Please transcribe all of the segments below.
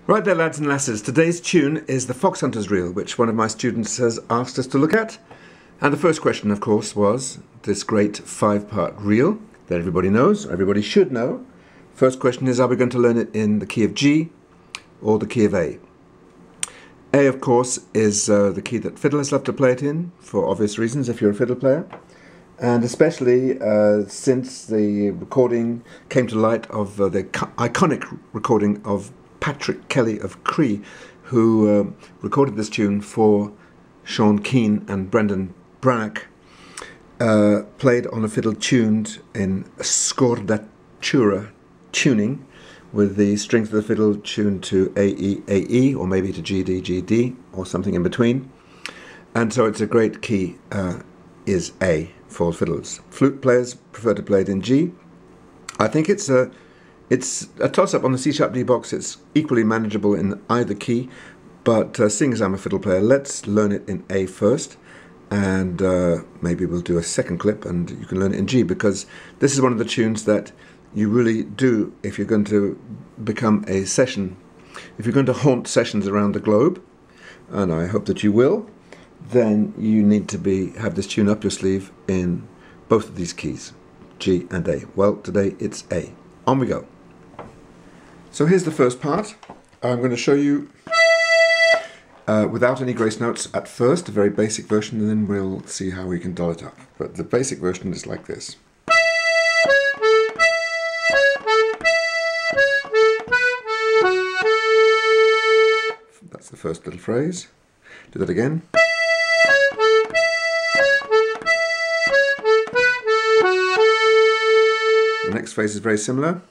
Right there, lads and lasses, today's tune is the Fox Hunters Reel, which one of my students has asked us to look at. And the first question, of course, was this great 5-part reel that everybody knows, everybody should know. First question is, are we going to learn it in the key of G or the key of A? A, of course, is the key that fiddlers love to play it in, for obvious reasons, if you're a fiddle player. And especially since the recording came to light of the iconic recording of Patrick Kelly of Cree, who recorded this tune for Sean Keane and Brendan Brannock, played on a fiddle tuned in scordatura tuning, with the strings of the fiddle tuned to A-E, A-E, or maybe to G-D, G-D, or something in between. And so it's a great key, is A for fiddles. Flute players prefer to play it in G. I think it's a toss-up on the C-sharp D box. It's equally manageable in either key, but seeing as I'm a fiddle player, let's learn it in A first, and maybe we'll do a second clip and you can learn it in G, because this is one of the tunes that you really do if you're going to become a session, if you're going to haunt sessions around the globe, and I hope that you will, then you need to have this tune up your sleeve in both of these keys, G and A. Well, today it's A. On we go. So here's the first part. I'm going to show you without any grace notes at first, a very basic version, and then we'll see how we can doll it up. But the basic version is like this. That's the first little phrase. Do that again. The next phrase is very similar.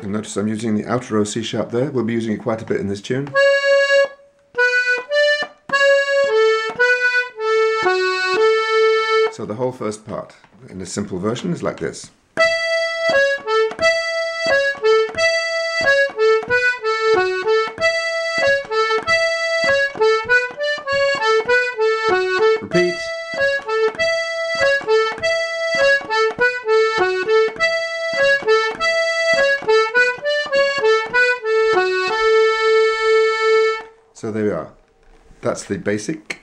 You'll notice I'm using the outer row C sharp there. We'll be using it quite a bit in this tune. So the whole first part in a simple version is like this. Repeat. So there we are. That's the basic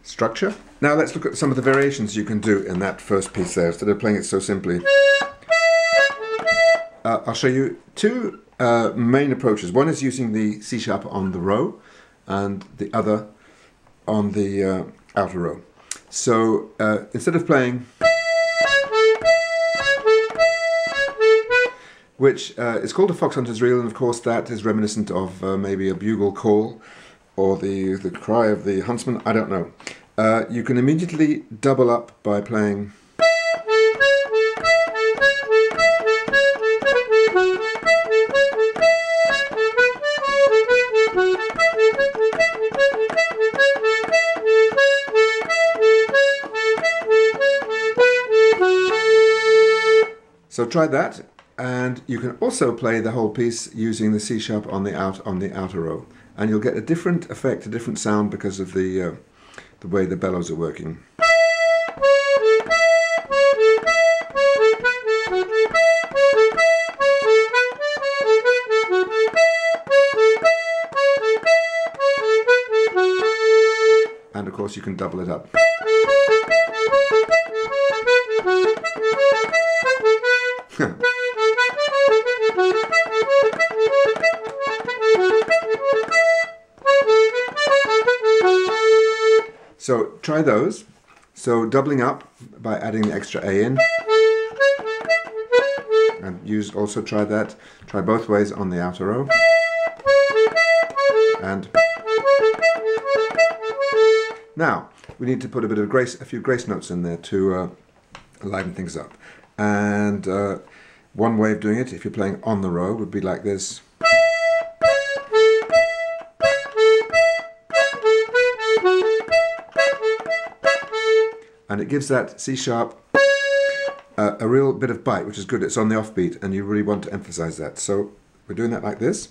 structure. Now let's look at some of the variations you can do in that first piece there, instead of playing it so simply. I'll show you two main approaches. One is using the C sharp on the row, and the other on the outer row. So instead of playing, which is called a Fox Hunters Reel, and of course that is reminiscent of maybe a bugle call or the cry of the huntsman, I don't know. You can immediately double up by playing so try that, and you can also play the whole piece using the C sharp on the outer row, and you'll get a different effect, a different sound, because of the way the bellows are working. And of course you can double it up. So try those. So doubling up by adding the extra A in, and also try that. Try both ways on the outer row, and now we need to put a few grace notes in there to liven things up. And one way of doing it, if you're playing on the row, would be like this. And it gives that C sharp a real bit of bite, which is good. It's on the offbeat, and you really want to emphasize that. So we're doing that like this.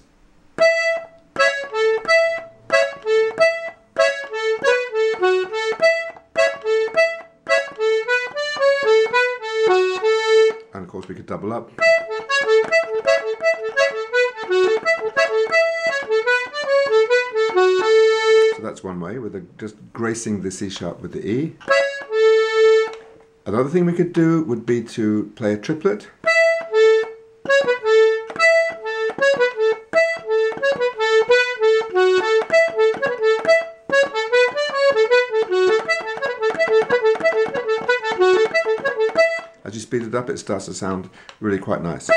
double up. So that's one way, with just gracing the C sharp with the E. Another thing we could do would be to play a triplet. As you speed it up, it starts to sound really quite nice.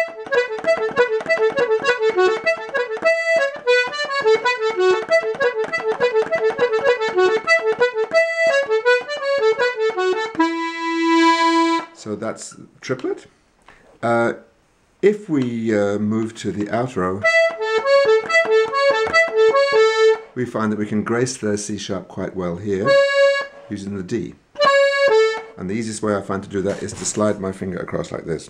So that's triplet. If we move to the outro, we find that we can grace the C sharp quite well here using the D. And the easiest way I find to do that is to slide my finger across like this.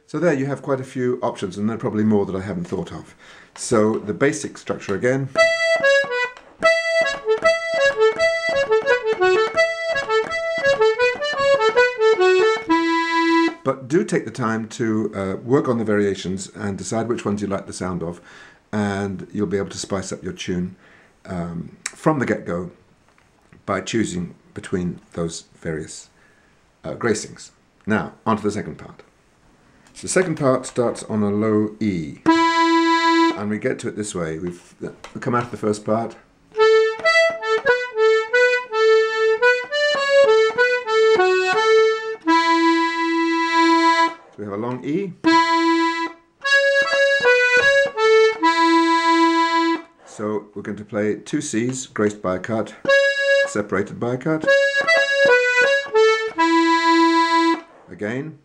So there you have quite a few options, and there are probably more that I haven't thought of. So the basic structure again. But do take the time to work on the variations and decide which ones you like the sound of, and you'll be able to spice up your tune from the get-go by choosing between those various gracings. Now, on to the second part. The second part starts on a low E, and we get to it this way. We've come out of the first part. So we have a long E. So we're going to play two C's graced by a cut, separated by a cut. Again.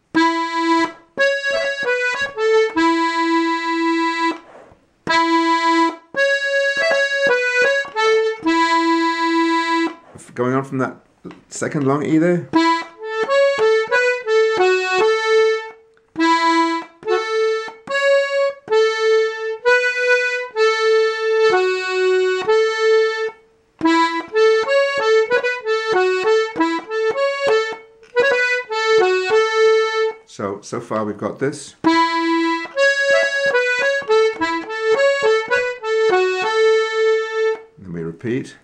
Going on from that second long E there. So far we've got this. Then we repeat.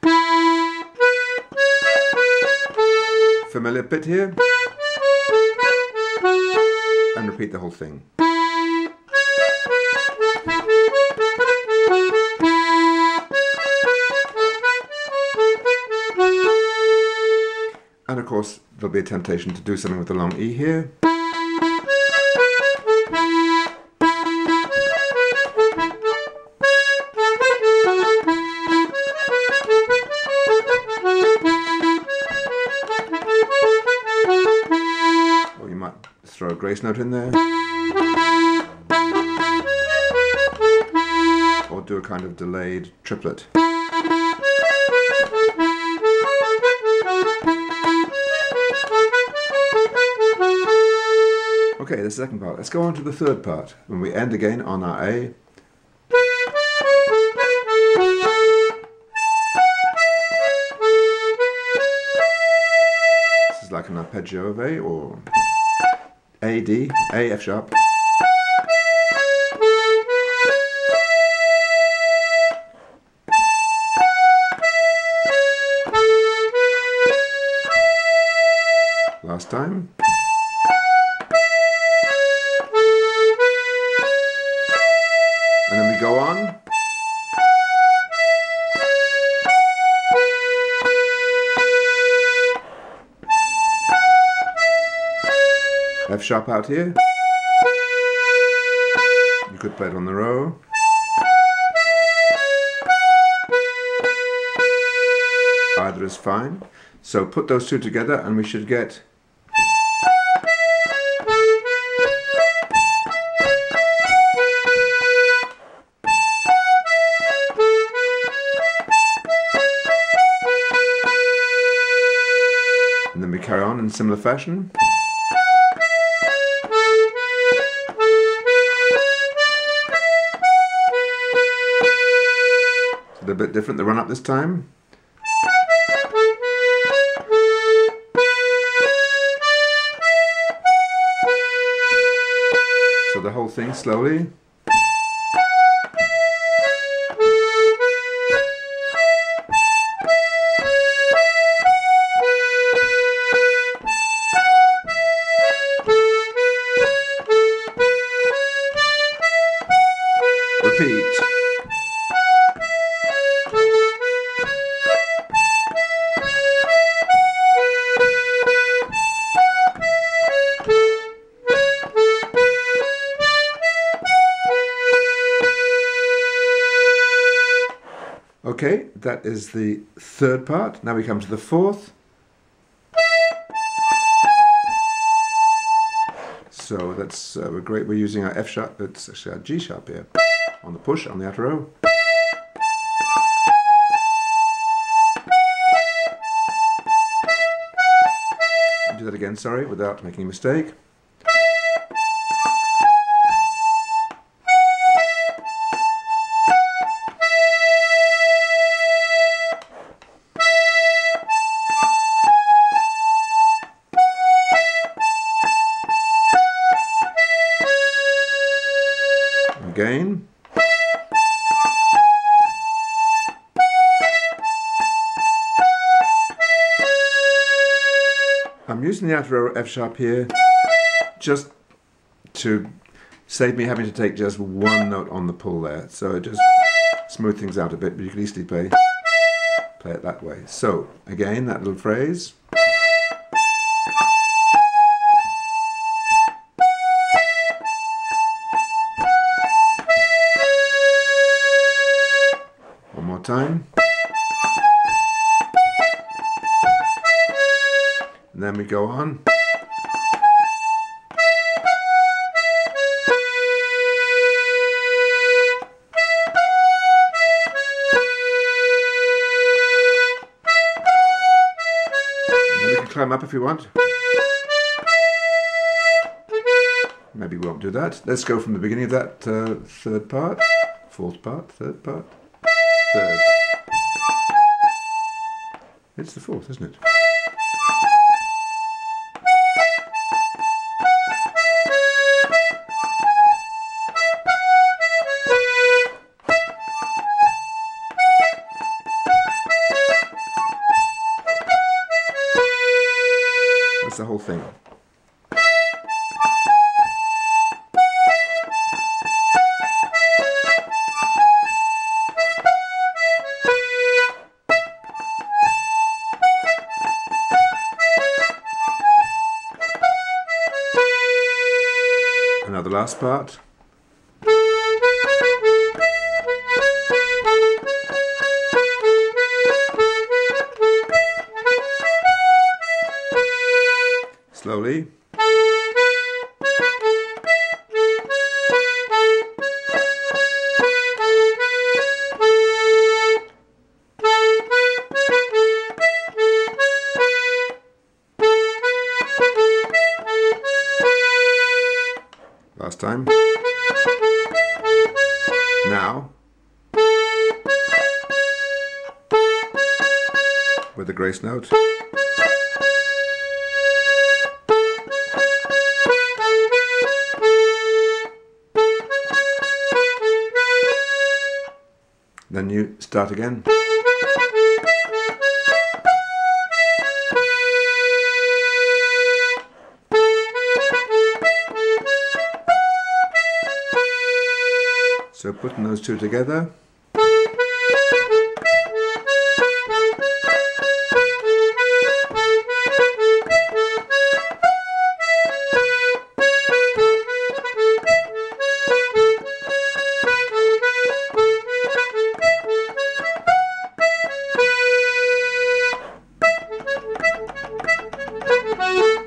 Familiar bit here. And repeat the whole thing. And of course there'll be a temptation to do something with the long E here. Throw a grace note in there, or do a kind of delayed triplet. Okay, the second part. Let's go on to the third part, when we end again on our A. This is like an arpeggio of A, or A, D, A, F sharp. Last time. And then we go on. F sharp out here. You could play it on the row. Either is fine. So put those two together and we should get and then we carry on in similar fashion. a bit different, the run-up this time. So the whole thing slowly. Repeat. Okay, that is the third part. Now we come to the fourth. So that's we're great. We're using our F sharp. It's actually our G sharp here on the push on the outer row. Do that again, sorry, without making a mistake. Again. I'm using the outer row F sharp here just to save me having to take just one note on the pull there. So it just smooth things out a bit, but you can easily play it that way. So again, that little phrase. One more time. And then we go on. And we can climb up if we want. Maybe we won't do that. Let's go from the beginning of that third part, fourth part, third part, third. It's the fourth, isn't it? That's the whole thing. Now the last part. Slowly. Last time. Now. With the grace note. Then you start again. So putting those two together.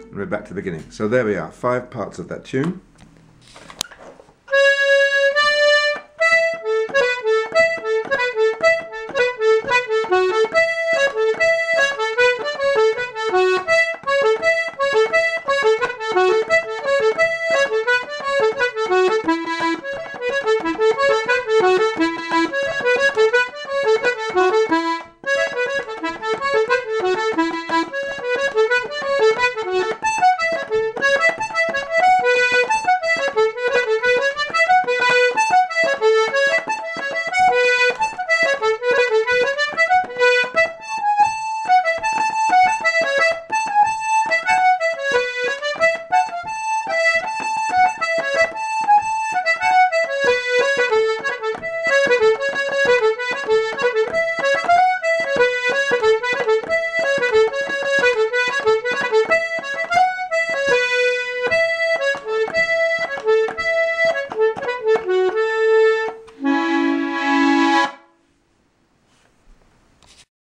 And we're back to the beginning. So there we are, 5 parts of that tune.